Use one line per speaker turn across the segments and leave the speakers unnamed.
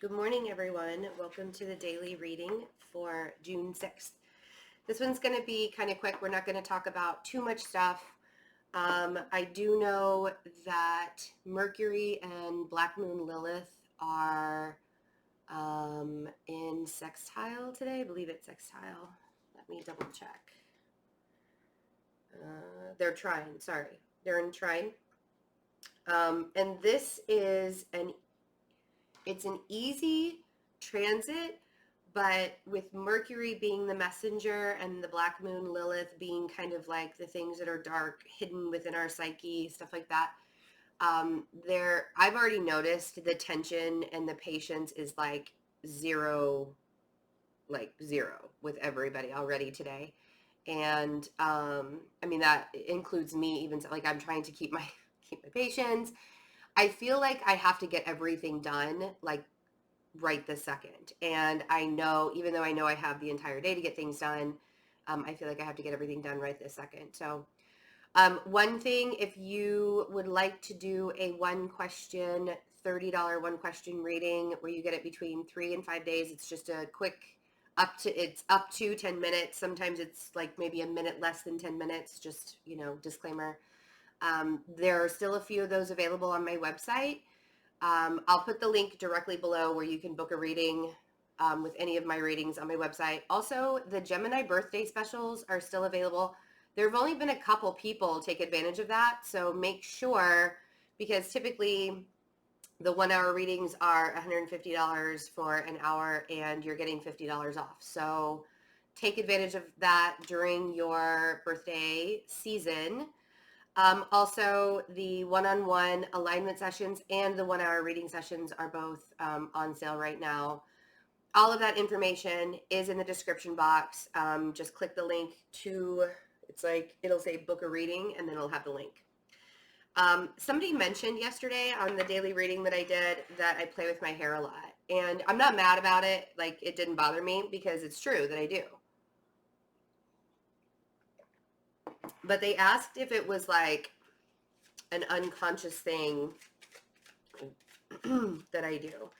Good morning, everyone. Welcome to the daily reading for June 6th. This one's going to be kind of quick. We're not going to talk about too much stuff. I do know that Mercury and Black Moon Lilith are in sextile today. I believe it's sextile. Let me double check. They're trine, sorry. They're in trine. And this is it's an easy transit, but with Mercury being the messenger and the Black Moon Lilith being kind of like the things that are dark, hidden within our psyche, stuff like that, I've already noticed the tension and the patience is like zero with everybody already today. And I mean, that includes me, even like I'm trying to keep my patience. I feel like I have to get everything done like right this second. And I know, even though I know I have the entire day to get things done, I feel like I have to get everything done right this second. So one thing, if you would like to do a one question, $30 one question reading where you get it between 3 and 5 days, it's just a quick it's up to 10 minutes. Sometimes it's like maybe a minute less than 10 minutes, just, disclaimer. There are still a few of those available on my website. I'll put the link directly below where you can book a reading with any of my readings on my website. Also, the Gemini birthday specials are still available. There have only been a couple people take advantage of that, so make sure, because typically the 1 hour readings are $150 for an hour and you're getting $50 off. So take advantage of that during your birthday season. Also, the one-on-one alignment sessions and the 1 hour reading sessions are both on sale right now. All of that information is in the description box. Just click the link to, it'll say book a reading and then it'll have the link. Somebody mentioned yesterday on the daily reading that I did that I play with my hair a lot. And I'm not mad about it. Like, it didn't bother me because it's true that I do. But they asked if it was like an unconscious thing that I do.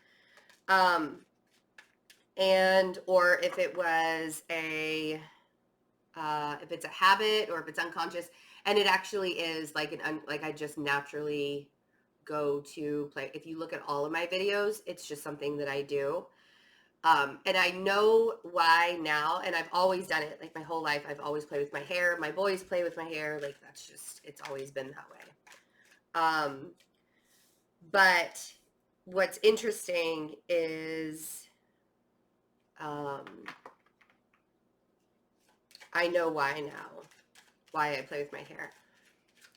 Or if it was if it's a habit or if it's unconscious. And it actually is like I just naturally go to play. If you look at all of my videos, it's just something that I do. And I know why now, and I've always done it, like my whole life. I've always played with my hair. My boys play with my hair. Like, that's just, it's always been that way. But what's interesting is, I know why now, why I play with my hair.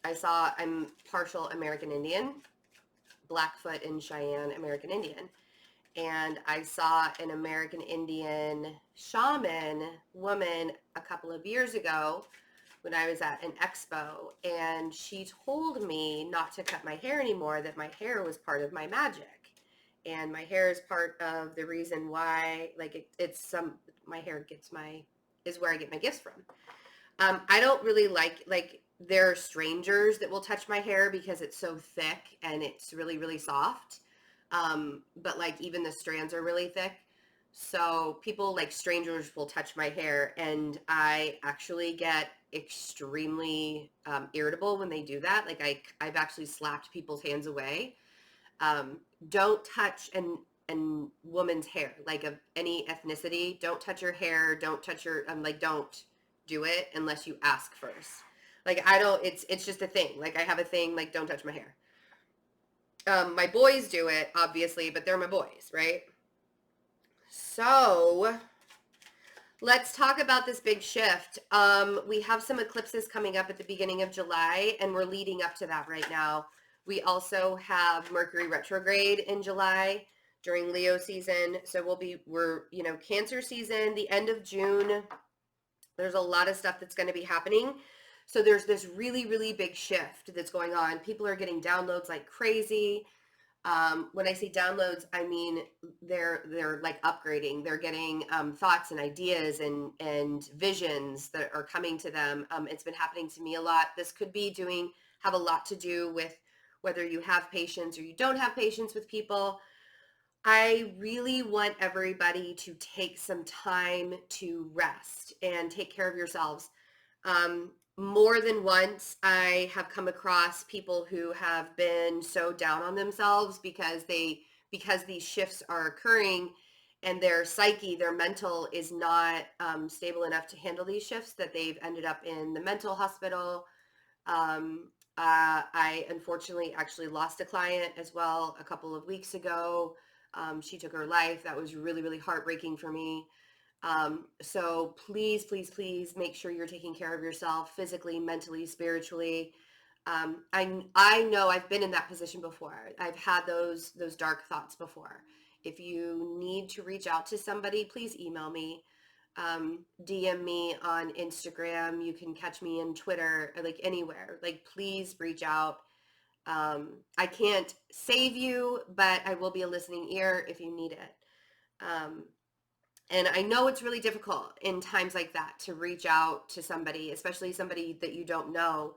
I'm partial American Indian, Blackfoot and Cheyenne American Indian. And I saw an American Indian shaman woman a couple of years ago when I was at an expo, and she told me not to cut my hair anymore, that my hair was part of my magic. And my hair is part of the reason why, like, my hair is where I get my gifts from. I don't really like, there are strangers that will touch my hair because it's so thick and it's really, really soft. But like even the strands are really thick. So people, like strangers, will touch my hair and I actually get extremely irritable when they do that. Like I've actually slapped people's hands away. Don't touch an woman's hair, like of any ethnicity. Don't touch your hair. Don't touch your, don't do it unless you ask first. Like it's just a thing. Like I have a thing, like don't touch my hair. My boys do it, obviously, but they're my boys, right? So let's talk about this big shift. We have some eclipses coming up at the beginning of July, and we're leading up to that right now. We also have Mercury retrograde in July during Leo season. So we're Cancer season, the end of June. There's a lot of stuff that's going to be happening. So there's this really, really big shift that's going on. People are getting downloads like crazy. When I say downloads, I mean they're like upgrading. They're getting thoughts and ideas and visions that are coming to them. It's been happening to me a lot. This could have a lot to do with whether you have patience or you don't have patience with people. I really want everybody to take some time to rest and take care of yourselves. More than once, I have come across people who have been so down on themselves because these shifts are occurring, and their psyche, their mental is not stable enough to handle these shifts, that they've ended up in the mental hospital. I unfortunately actually lost a client as well a couple of weeks ago. She took her life. That was really, really heartbreaking for me. So please, please, please make sure you're taking care of yourself physically, mentally, spiritually. I know I've been in that position before. I've had those dark thoughts before. If you need to reach out to somebody, please email me, DM me on Instagram. You can catch me in Twitter, like anywhere. Like, please reach out. I can't save you, but I will be a listening ear if you need it. Um, and I know it's really difficult in times like that to reach out to somebody, especially somebody that you don't know.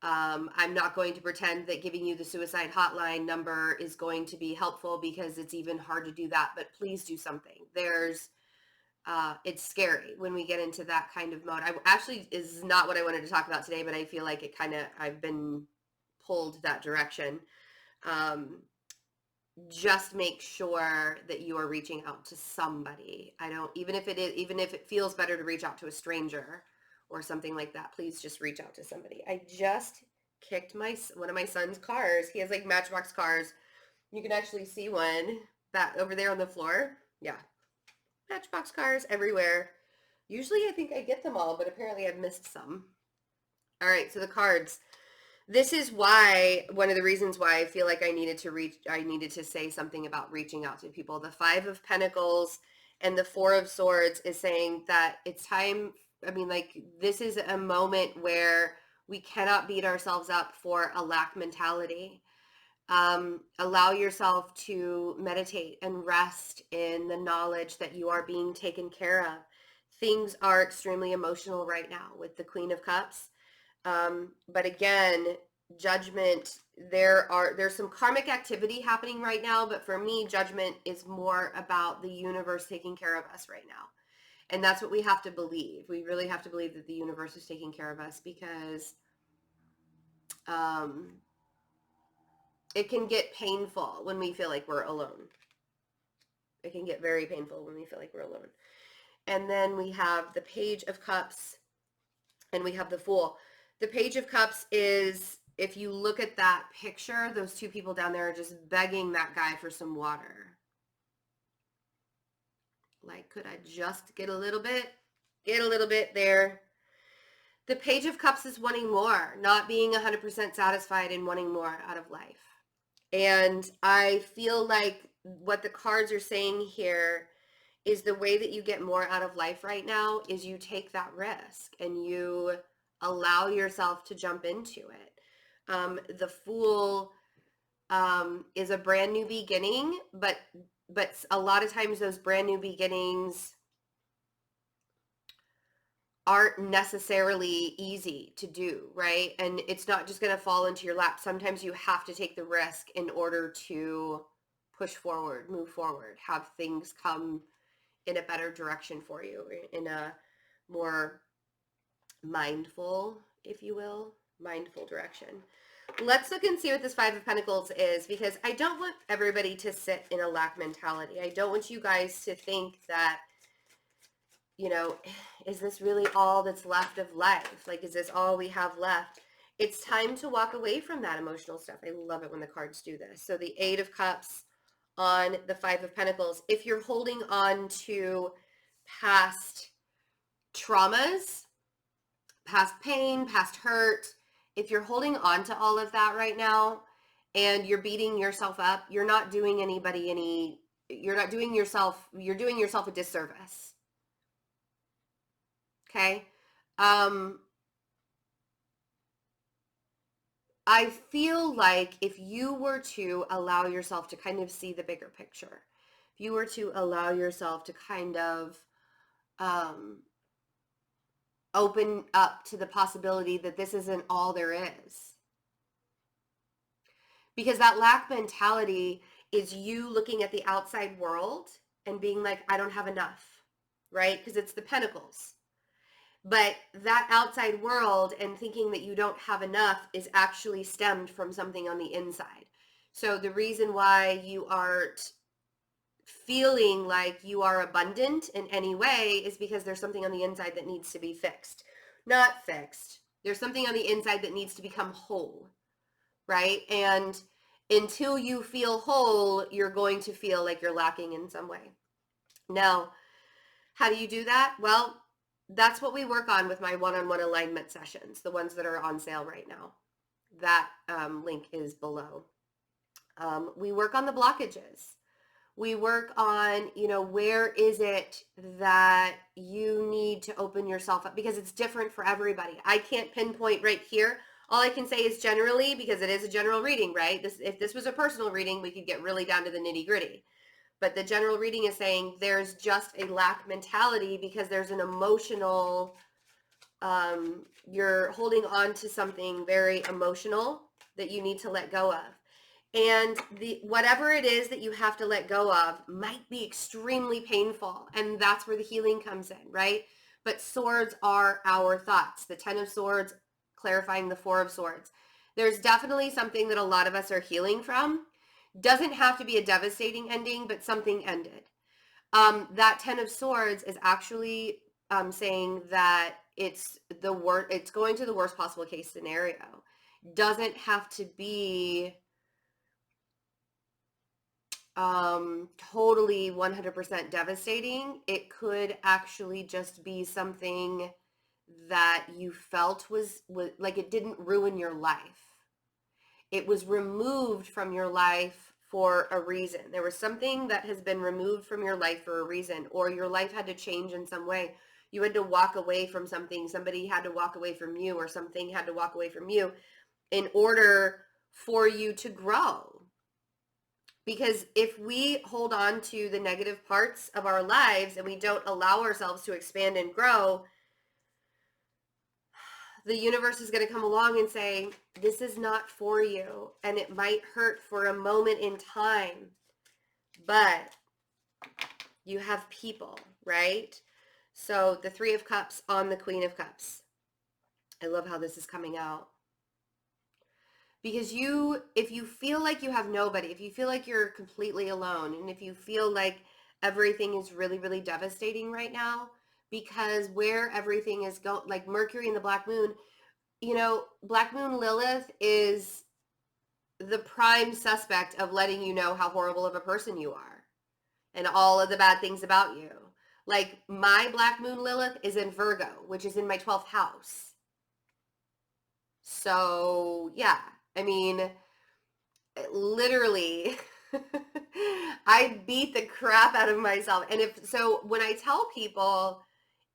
I'm not going to pretend that giving you the suicide hotline number is going to be helpful, because it's even hard to do that, but please do something. It's scary when we get into that kind of mode. I actually is not what I wanted to talk about today, but I feel like I've been pulled that direction. Um, just make sure that you are reaching out to somebody. I don't, even if it feels better to reach out to a stranger or something like that, please just reach out to somebody. I just kicked one of my son's cars. He has like Matchbox cars. You can actually see one that over there on the floor. Yeah. Matchbox cars everywhere. Usually I think I get them all, but apparently I've missed some. All right, so the cards. This is why, one of the reasons why I feel like I needed to say something about reaching out to people. The Five of Pentacles and the Four of Swords is saying that it's time. I mean, like, this is a moment where we cannot beat ourselves up for a lack mentality. Allow yourself to meditate and rest in the knowledge that you are being taken care of. Things are extremely emotional right now with the Queen of Cups. But again, judgment, there's some karmic activity happening right now, but for me, judgment is more about the universe taking care of us right now. And that's what we have to believe. We really have to believe that the universe is taking care of us, because it can get painful when we feel like we're alone. It can get very painful when we feel like we're alone. And then we have the Page of Cups and we have the Fool. The Page of Cups is, if you look at that picture, those two people down there are just begging that guy for some water. Like, could I just get a little bit there? The Page of Cups is wanting more, not being 100% satisfied and wanting more out of life. And I feel like what the cards are saying here is the way that you get more out of life right now is you take that risk and you allow yourself to jump into it. The Fool is a brand new beginning, but a lot of times those brand new beginnings aren't necessarily easy to do, right? And it's not just going to fall into your lap. Sometimes you have to take the risk in order to push forward, move forward, have things come in a better direction for you, in a more mindful, if you will, mindful direction. Let's look and see what this Five of Pentacles is, because I don't want everybody to sit in a lack mentality. I don't want you guys to think that, you know, is this really all that's left of life? Like, is this all we have left? It's time to walk away from that emotional stuff. I love it when the cards do this. So the Eight of Cups on the Five of Pentacles. If you're holding on to past traumas, past pain, past hurt, if you're holding on to all of that right now and you're beating yourself up, you're not doing you're doing yourself a disservice. Okay? I feel like if you were to allow yourself to kind of see the bigger picture, if you were to allow yourself to kind of open up to the possibility that this isn't all there is. Because that lack mentality is you looking at the outside world and being like, I don't have enough, right? Because it's the pentacles. But that outside world and thinking that you don't have enough is actually stemmed from something on the inside. So the reason why you aren't feeling like you are abundant in any way is because there's something on the inside that needs to be fixed. Not fixed. There's something on the inside that needs to become whole, right? And until you feel whole, you're going to feel like you're lacking in some way. Now, how do you do that? Well, that's what we work on with my one-on-one alignment sessions, the ones that are on sale right now. That link is below. We work on the blockages. We work on, where is it that you need to open yourself up, because it's different for everybody. I can't pinpoint right here. All I can say is generally, because it is a general reading, right? If this was a personal reading, we could get really down to the nitty gritty. But the general reading is saying there's just a lack mentality because there's an emotional, you're holding on to something very emotional that you need to let go of. And whatever it is that you have to let go of might be extremely painful. And that's where the healing comes in, right? But swords are our thoughts. The 10 of Swords clarifying the 4 of Swords. There's definitely something that a lot of us are healing from. Doesn't have to be a devastating ending, but something ended. That 10 of Swords is actually saying that it's going to the worst possible case scenario. Doesn't have to be totally 100% devastating. It could actually just be something that you felt was like it didn't ruin your life. It was removed from your life for a reason. There was something that has been removed from your life for a reason, or your life had to change in some way. You had to walk away from something. Somebody had to walk away from you, or something had to walk away from you in order for you to grow. Because if we hold on to the negative parts of our lives and we don't allow ourselves to expand and grow, the universe is going to come along and say, this is not for you. And it might hurt for a moment in time, but you have people, right? So the 3 of Cups on the Queen of Cups. I love how this is coming out. Because if you feel like you have nobody, if you feel like you're completely alone, and if you feel like everything is really, really devastating right now, because where everything is going, like Mercury and the Black Moon, Black Moon Lilith is the prime suspect of letting you know how horrible of a person you are and all of the bad things about you. Like my Black Moon Lilith is in Virgo, which is in my 12th house. So yeah, I mean, literally, I beat the crap out of myself. And when I tell people,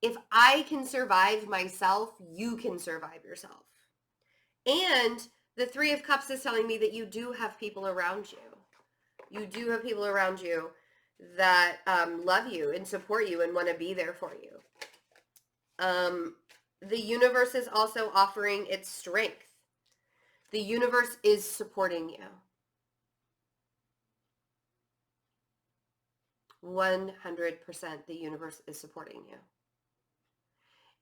if I can survive myself, you can survive yourself. And the 3 of Cups is telling me that you do have people around you. You do have people around you that love you and support you and want to be there for you. The universe is also offering its strength. The universe is supporting you. 100% the universe is supporting you.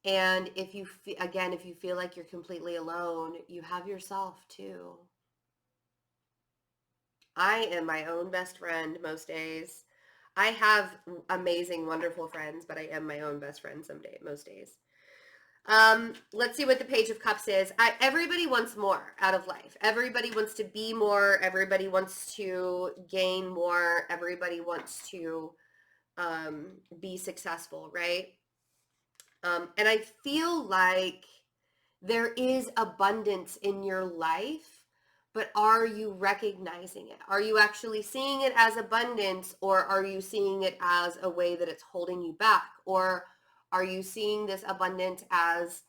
And if you feel like you're completely alone, you have yourself too. I am my own best friend most days. I have amazing, wonderful friends, but I am my own best friend most days. Let's see what the Page of Cups is. Everybody wants more out of life. Everybody wants to be more. Everybody wants to gain more. Everybody wants to be successful, right? And I feel like there is abundance in your life, but are you recognizing it? Are you actually seeing it as abundance, or are you seeing it as a way that it's holding you back? Or are you seeing this abundance as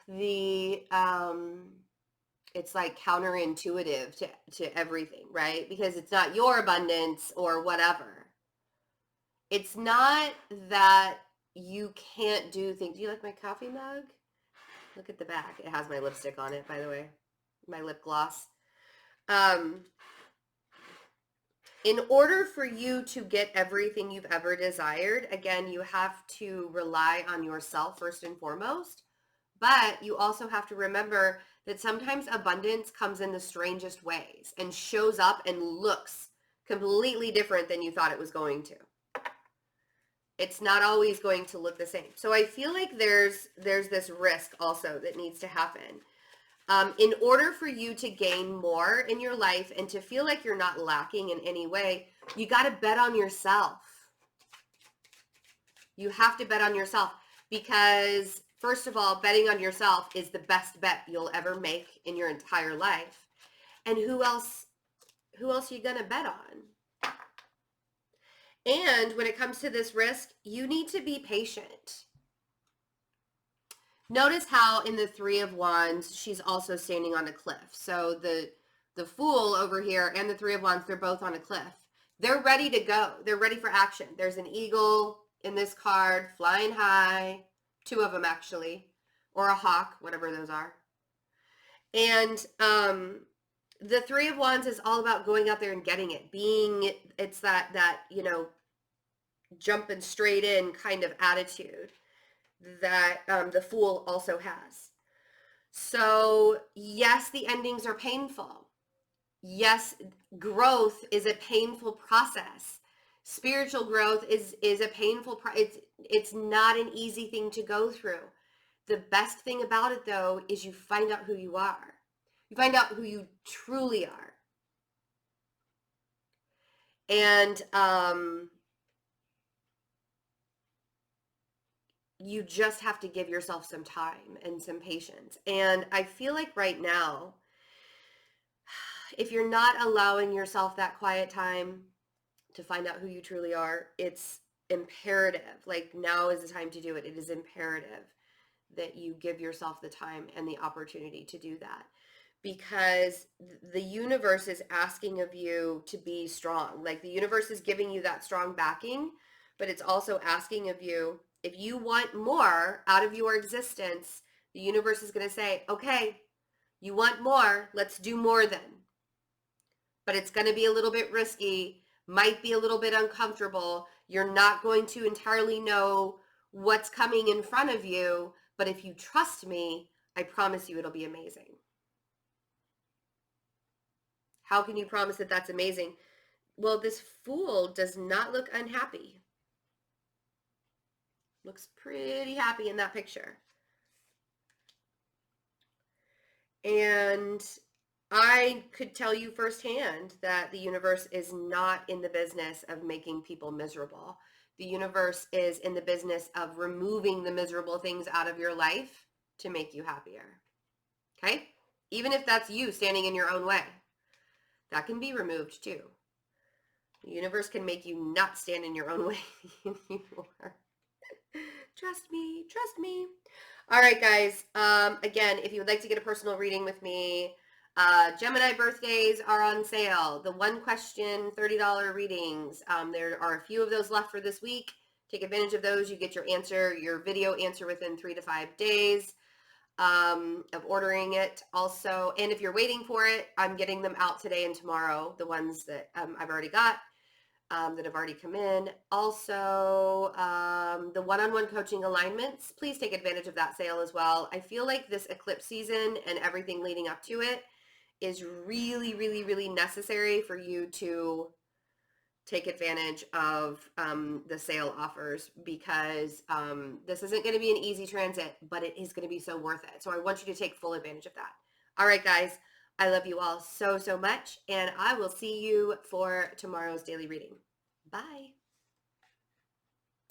it's like counterintuitive to everything, right? Because it's not your abundance or whatever. It's not that you can't do things. Do you like my coffee mug? Look at the back. It has my lipstick on it, by the way. My lip gloss. In order for you to get everything you've ever desired, again, you have to rely on yourself first and foremost. But you also have to remember that sometimes abundance comes in the strangest ways and shows up and looks completely different than you thought it was going to. It's not always going to look the same. So I feel like there's this risk also that needs to happen. In order for you to gain more in your life and to feel like you're not lacking in any way, you got to bet on yourself. You have to bet on yourself because, first of all, betting on yourself is the best bet you'll ever make in your entire life. And who else are you going to bet on? And when it comes to this risk, you need to be patient. Notice how in the Three of Wands, she's also standing on a cliff. So the Fool over here and the Three of Wands, they're both on a cliff. They're ready to go. They're ready for action. There's an eagle in this card flying high. Two of them actually. Or a hawk, whatever those are. And the Three of Wands is all about going out there and getting it. It's that, you know, jumping straight in kind of attitude that the Fool also has. So yes, the endings are painful. Yes, growth is a painful process. Spiritual growth is a painful it's not an easy thing to go through. The best thing about it though is you find out who you are. You find out who you truly are. And you just have to give yourself some time and some patience. And I feel like right now, if you're not allowing yourself that quiet time to find out who you truly are, it's imperative. Like now is the time to do it. It is imperative that you give yourself the time and the opportunity to do that. Because the universe is asking of you to be strong. Like the universe is giving you that strong backing, but it's also asking of you, if you want more out of your existence, the universe is going to say, okay, you want more, let's do more then. But it's going to be a little bit risky, might be a little bit uncomfortable. You're not going to entirely know what's coming in front of you, but if you trust me, I promise you it'll be amazing. How can you promise that that's amazing? Well, this Fool does not look unhappy. Looks pretty happy in that picture. And I could tell you firsthand that the universe is not in the business of making people miserable. The universe is in the business of removing the miserable things out of your life to make you happier. Okay? Even if that's you standing in your own way, that can be removed too. The universe can make you not stand in your own way anymore. Trust me, trust me. All right, guys. Again, if you would like to get a personal reading with me, Gemini birthdays are on sale. The one question, $30 readings. There are a few of those left for this week. Take advantage of those. You get your answer, your video answer within 3 to 5 days of ordering it. Also, and if you're waiting for it, I'm getting them out today and tomorrow, the ones that I've already got. That have already come in. Also, the one-on-one coaching alignments, please take advantage of that sale as well. I feel like this eclipse season and everything leading up to it is really, really, really necessary for you to take advantage of the sale offers because this isn't going to be an easy transit, but it is going to be so worth it. So I want you to take full advantage of that. All right, guys. I love you all so, so much, and I will see you for tomorrow's daily reading. Bye.